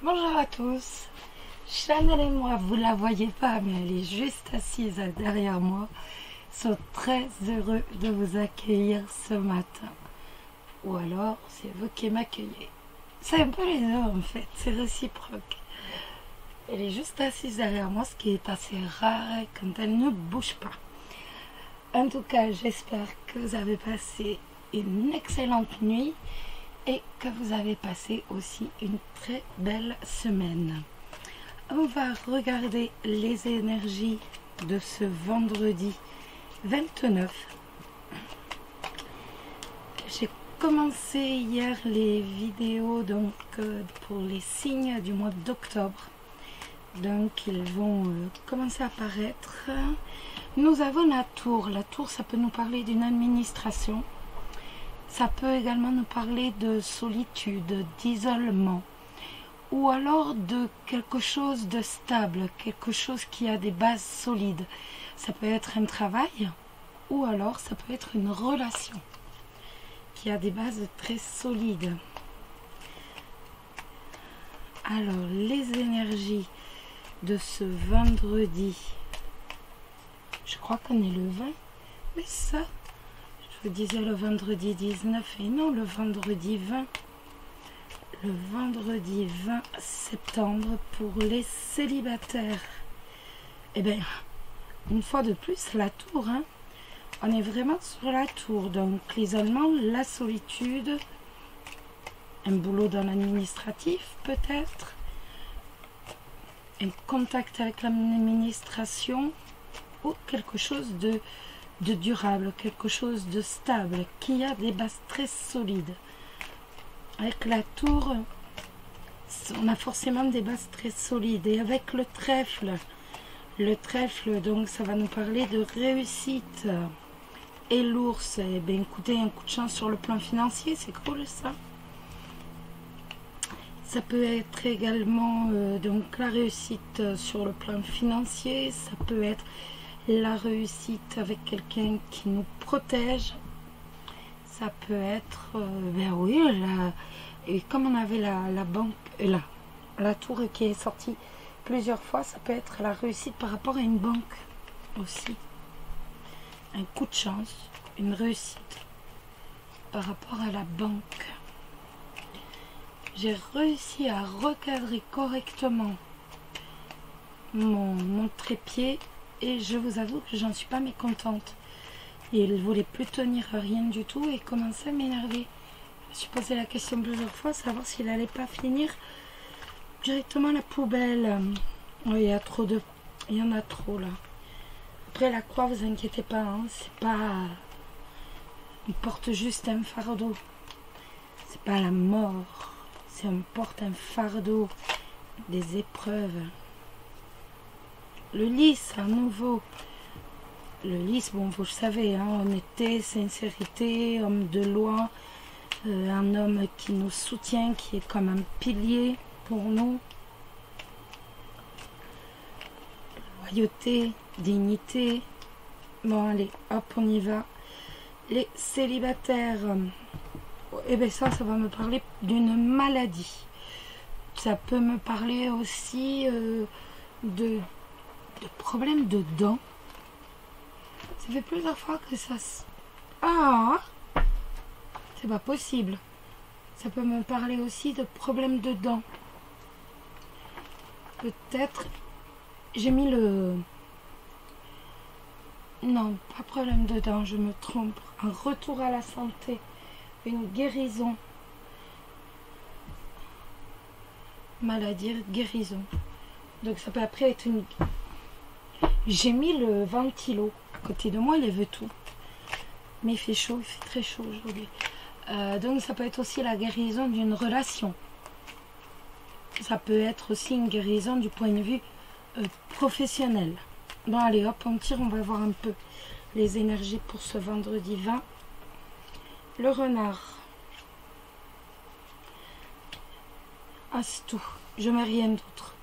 Bonjour à tous, Chanel et moi, vous la voyez pas, mais elle est juste assise derrière moi. Sont très heureux de vous accueillir ce matin. Ou alors, c'est vous qui m'accueillez. C'est un peu les deux en fait, c'est réciproque. Elle est juste assise derrière moi, ce qui est assez rare quand elle ne bouge pas. En tout cas, j'espère que vous avez passé une excellente nuit et que vous avez passé aussi une très belle semaine. On va regarder les énergies de ce vendredi 29. J'ai commencé hier les vidéos pour les signes du mois d'octobre. Donc ils vont commencer à apparaître. Nous avons la tour. La tour, ça peut nous parler d'une administration. Ça peut également nous parler de solitude, d'isolement, ou alors de quelque chose de stable, quelque chose qui a des bases solides. Ça peut être un travail, ou alors ça peut être une relation qui a des bases très solides. Alors, les énergies de ce vendredi, je crois qu'on est le 20, mais ça, je vous disais le vendredi 19 et non le vendredi 20. Le vendredi 20 septembre pour les célibataires. Eh bien, une fois de plus, la tour. On est vraiment sur la tour. Donc, l'isolement, la solitude, un boulot dans l'administratif peut-être, un contact avec l'administration ou quelque chose de durable, quelque chose de stable, qui a des bases très solides. Avec la tour, on a forcément des bases très solides. Et avec le trèfle, donc ça va nous parler de réussite. Et l'ours, eh bien écoutez, un coup de chance sur le plan financier, c'est cool ça. Ça peut être également donc la réussite sur le plan financier, ça peut être la réussite avec quelqu'un qui nous protège. Ça peut être, ben oui, et comme on avait la banque, la tour qui est sortie plusieurs fois, ça peut être la réussite par rapport à une banque aussi. Un coup de chance, une réussite par rapport à la banque. J'ai réussi à recadrer correctement mon trépied et je vous avoue que j'en suis pas mécontente. Il ne voulait plus tenir rien du tout et commençait à m'énerver. Je me suis posé la question plusieurs fois, savoir s'il n'allait pas finir directement à la poubelle. Oui, il y en a trop là. Après la croix, vous inquiétez pas, c'est pas... On porte juste un fardeau. C'est pas la mort. On porte un fardeau, des épreuves. Le lys, à nouveau. Le lys, bon, vous le savez, honnêteté, sincérité, homme de loi, un homme qui nous soutient, qui est comme un pilier pour nous. Loyauté, dignité. Bon, allez, hop, on y va. Les célibataires, eh bien ça va me parler d'une maladie. Ça peut me parler aussi de problèmes de dents. Ça fait plusieurs fois que ça se... Ah, c'est pas possible. Ça peut me parler aussi de problèmes de dents. Peut-être... J'ai mis le... Non, pas problème de dents, je me trompe. Un retour à la santé. Une guérison. Maladie, guérison. Donc ça peut après être une... J'ai mis le ventilo. À côté de moi, il veut tout. Mais il fait chaud, il fait très chaud aujourd'hui. Donc ça peut être aussi la guérison d'une relation. Ça peut être aussi une guérison du point de vue professionnel. Bon allez, hop, on tire, on va voir un peu les énergies pour ce vendredi 20. Le renard. Ah, c'est tout. Je mets rien d'autre.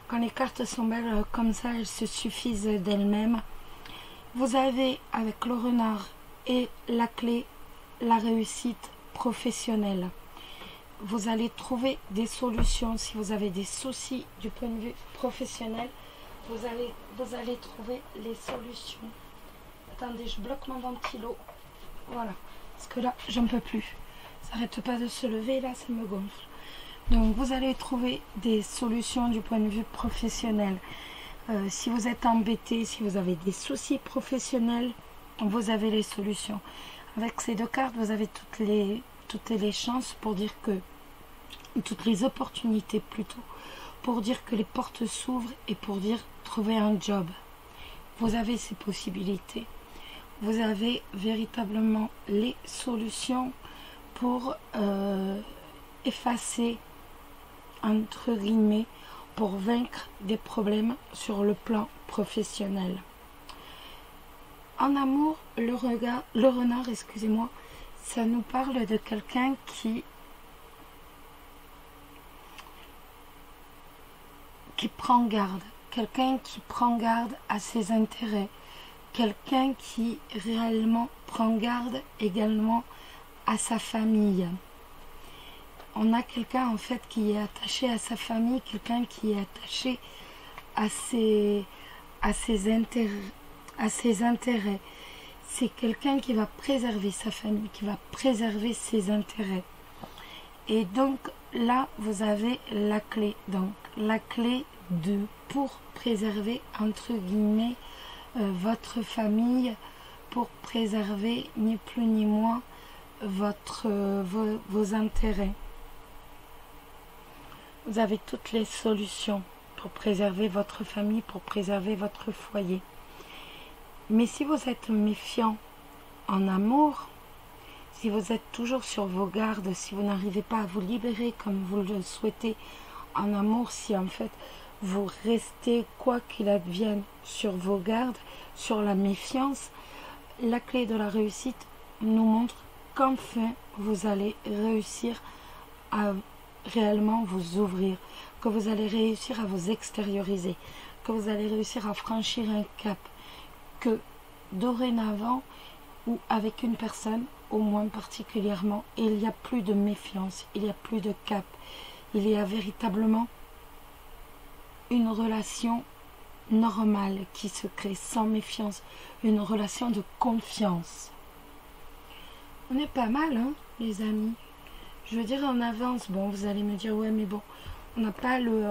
Quand les cartes sont belles comme ça, elles se suffisent d'elles-mêmes. Vous avez avec le renard et la clé, la réussite professionnelle. vous allez trouver des solutions. Si vous avez des soucis du point de vue professionnel, vous allez trouver les solutions. Attendez, je bloque mon ventilo. Voilà. Parce que là, j'en peux plus. Ça n'arrête pas de se lever, là, ça me gonfle. Donc, vous allez trouver des solutions du point de vue professionnel. Si vous êtes embêté, si vous avez des soucis professionnels, vous avez les solutions. Avec ces deux cartes, vous avez toutes les chances pour dire que, toutes les opportunités plutôt, pour dire que les portes s'ouvrent et pour dire trouver un job. Vous avez ces possibilités. Vous avez véritablement les solutions pour effacer, entre guillemets, pour vaincre des problèmes sur le plan professionnel. En amour, le renard, excusez-moi, ça nous parle de quelqu'un qui prend garde, quelqu'un qui prend garde à ses intérêts, quelqu'un qui réellement prend garde également à sa famille. On a quelqu'un en fait qui est attaché à sa famille, quelqu'un qui est attaché à ses intérêts. C'est quelqu'un qui va préserver sa famille, qui va préserver ses intérêts. Et donc là, vous avez la clé. Donc la clé pour préserver, entre guillemets, votre famille, pour préserver ni plus ni moins vos intérêts. Vous avez toutes les solutions pour préserver votre famille, pour préserver votre foyer. Mais si vous êtes méfiant en amour, si vous êtes toujours sur vos gardes, si vous n'arrivez pas à vous libérer comme vous le souhaitez en amour, si en fait vous restez, quoi qu'il advienne, sur vos gardes, sur la méfiance, la clé de la réussite nous montre qu'enfin vous allez réussir à réellement vous ouvrir, que vous allez réussir à vous extérioriser, que vous allez réussir à franchir un cap, que dorénavant ou avec une personne au moins particulièrement, il n'y a plus de méfiance, il n'y a plus de cap, il y a véritablement une relation normale qui se crée sans méfiance, une relation de confiance. On est pas mal, hein, les amis. Je veux dire, on avance. Bon, vous allez me dire, ouais, mais bon, on n'a pas de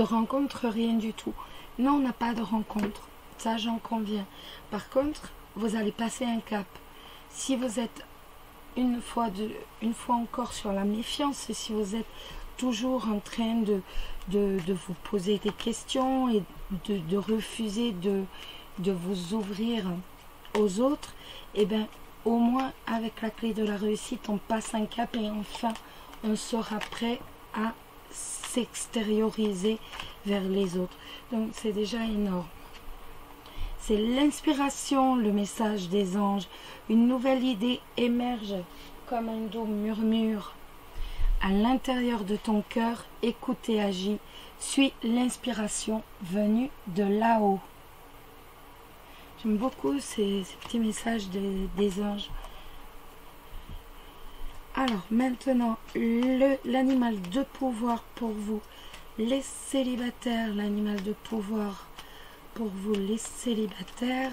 rencontre, rien du tout. Non, on n'a pas de rencontre. Ça, j'en conviens. Par contre, vous allez passer un cap. Si vous êtes une fois encore sur la méfiance, et si vous êtes toujours en train de vous poser des questions et de refuser de vous ouvrir aux autres, et bien au moins avec la clé de la réussite, on passe un cap et enfin on sera prêt à s'extérioriser vers les autres. Donc c'est déjà énorme. C'est l'inspiration, le message des anges. Une nouvelle idée émerge comme un doux murmure. À l'intérieur de ton cœur, écoute et agis. Suis l'inspiration venue de là-haut. J'aime beaucoup ces petits messages des anges. Alors maintenant, l'animal de pouvoir pour vous, les célibataires. L'animal de pouvoir pour vous, les célibataires.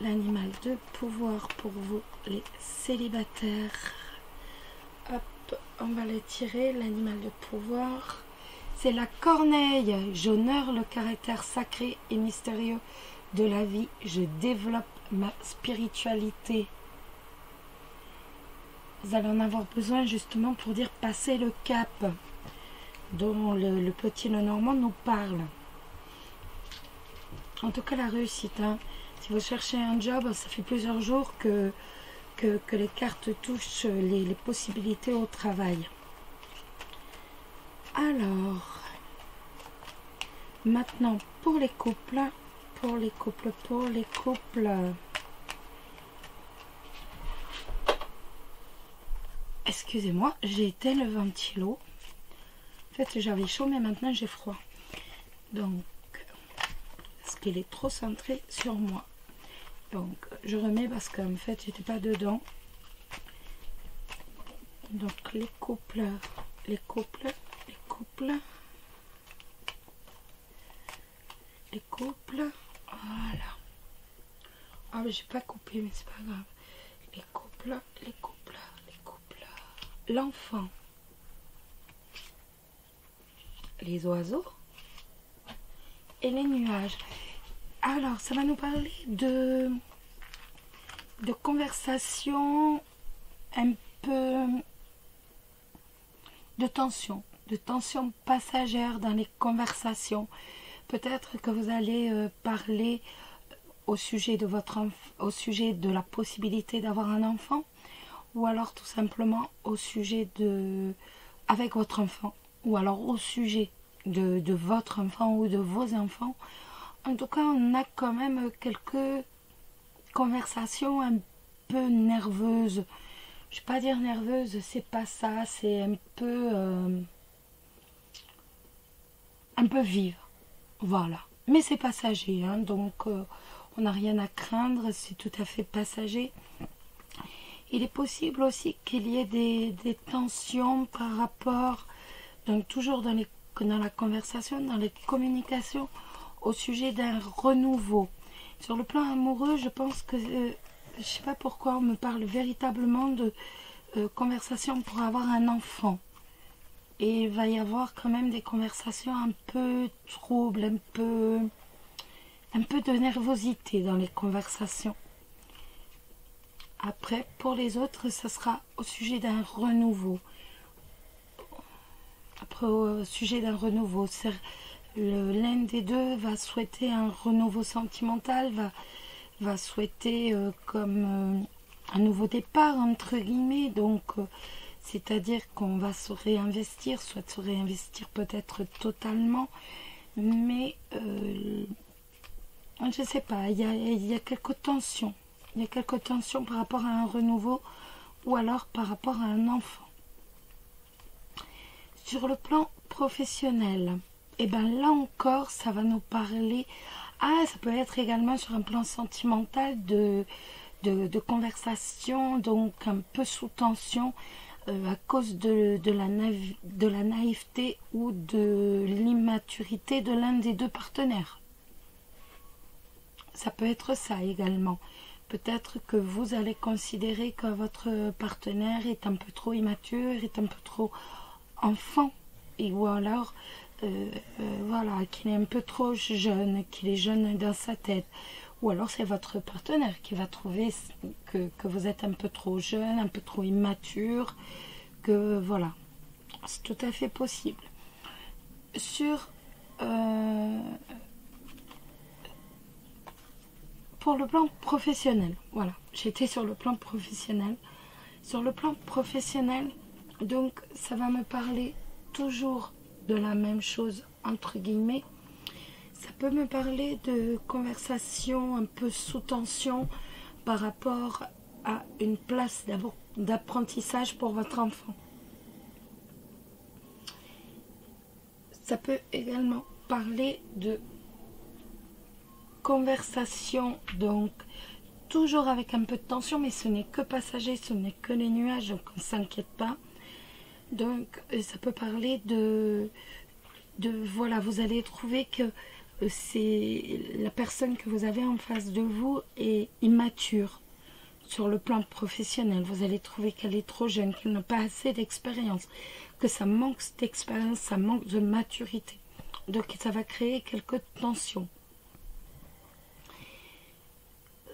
L'animal de pouvoir pour vous, les célibataires. Hop, on va les tirer. L'animal de pouvoir, c'est la corneille. J'honore le caractère sacré et mystérieux de la vie. Je développe ma spiritualité. Vous allez en avoir besoin justement pour dire passer le cap dont le petit Lenormand nous parle. En tout cas, la réussite. Hein. Si vous cherchez un job, ça fait plusieurs jours que les cartes touchent les possibilités au travail. Alors, maintenant, pour les couples, excusez-moi, j'ai éteint le ventilo. En fait, j'avais chaud, mais maintenant j'ai froid. Donc, parce qu'il est trop centré sur moi. Donc je remets parce qu'en fait j'étais pas dedans. Donc les couples, les couples, les couples, les couples, voilà. Ah mais j'ai pas coupé mais c'est pas grave. Les couples, les couples, les couples, l'enfant, les oiseaux et les nuages. Alors ça va nous parler de conversation un peu de tension passagère dans les conversations. Peut-être que vous allez parler au sujet de au sujet de la possibilité d'avoir un enfant, ou alors tout simplement au sujet avec votre enfant, ou alors au sujet de votre enfant ou de vos enfants. En tout cas, on a quand même quelques conversations un peu nerveuses. Je vais pas dire nerveuse, c'est pas ça, c'est un peu vive. Voilà. Mais c'est passager, hein, donc on n'a rien à craindre, c'est tout à fait passager. Il est possible aussi qu'il y ait des tensions par rapport, donc toujours dans la conversation, dans les communications, au sujet d'un renouveau. Sur le plan amoureux, je pense que je sais pas pourquoi on me parle véritablement de conversation pour avoir un enfant. Et il va y avoir quand même des conversations un peu troubles, un peu de nervosité dans les conversations. Après, pour les autres, ça sera au sujet d'un renouveau. Après, au sujet d'un renouveau, l'un des deux va souhaiter un renouveau sentimental, va souhaiter comme un nouveau départ entre guillemets, donc c'est-à-dire qu'on va se réinvestir, soit se réinvestir peut-être totalement, mais je ne sais pas, il y a quelques tensions, par rapport à un renouveau ou alors par rapport à un enfant. Sur le plan professionnel, et bien là encore ça va nous parler, ça peut être également sur un plan sentimental de conversation, donc un peu sous tension à cause de la naïveté ou de l'immaturité de l'un des deux partenaires. Ça peut être ça également. Peut-être que vous allez considérer que votre partenaire est un peu trop immature, est un peu trop enfant, ou alors voilà, qu'il est un peu trop jeune, qu'il est jeune dans sa tête. Ou alors c'est votre partenaire qui va trouver que vous êtes un peu trop jeune, un peu trop immature, que voilà, c'est tout à fait possible. Pour le plan professionnel, voilà, j'étais sur le plan professionnel. Sur le plan professionnel, donc ça va me parler toujours de la même chose, entre guillemets. Ça peut me parler de conversation un peu sous tension par rapport à une place d'apprentissage pour votre enfant. Ça peut également parler de conversation, donc toujours avec un peu de tension, mais ce n'est que passager, ce n'est que les nuages, donc on ne s'inquiète pas. Donc ça peut parler de voilà, vous allez trouver que c'est la personne que vous avez en face de vous est immature sur le plan professionnel. Vous allez trouver qu'elle est trop jeune, qu'elle n'a pas assez d'expérience, que ça manque d'expérience, ça manque de maturité. Donc ça va créer quelques tensions.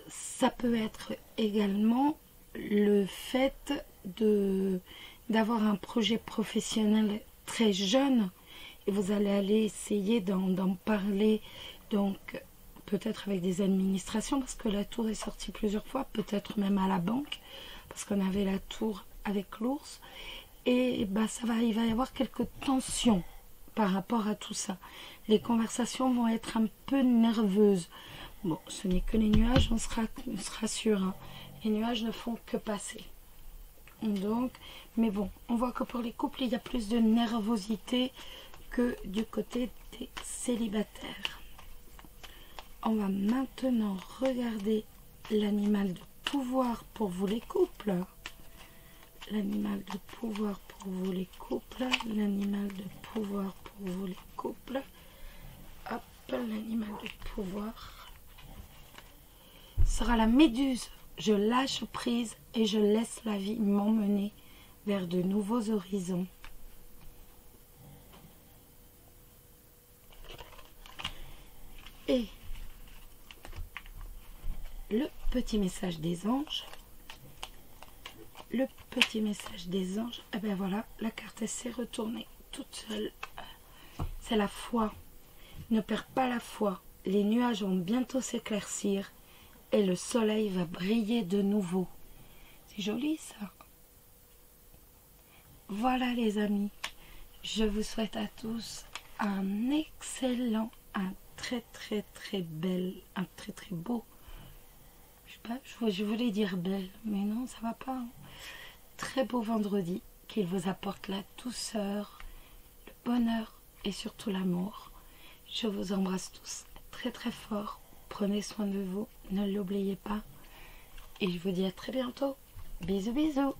Ça peut être également le fait d'avoir un projet professionnel très jeune, et vous allez essayer d'en parler, donc peut-être avec des administrations, parce que la tour est sortie plusieurs fois, peut-être même à la banque, parce qu'on avait la tour avec l'ours, et il va y avoir quelques tensions par rapport à tout ça. Les conversations vont être un peu nerveuses. Bon, ce n'est que les nuages, on sera sûr, hein. Les nuages ne font que passer. Donc, mais bon, on voit que pour les couples, il y a plus de nervosité que du côté des célibataires. On va maintenant regarder l'animal de pouvoir pour vous les couples. L'animal de pouvoir pour vous les couples. L'animal de pouvoir pour vous les couples. Hop, l'animal de pouvoir sera la méduse. Je lâche prise et je laisse la vie m'emmener vers de nouveaux horizons. Et le petit message des anges. Le petit message des anges. Et bien voilà, la carte s'est retournée toute seule. C'est la foi. Ne perds pas la foi. Les nuages vont bientôt s'éclaircir et le soleil va briller de nouveau. C'est joli ça. Voilà les amis. Je vous souhaite à tous un excellent, un très beau. Je sais pas, je voulais dire belle, mais non, ça va pas. Hein. Très beau vendredi, qu'il vous apporte la douceur, le bonheur et surtout l'amour. Je vous embrasse tous très fort. Prenez soin de vous, ne l'oubliez pas. Et je vous dis à très bientôt. Bisous bisous.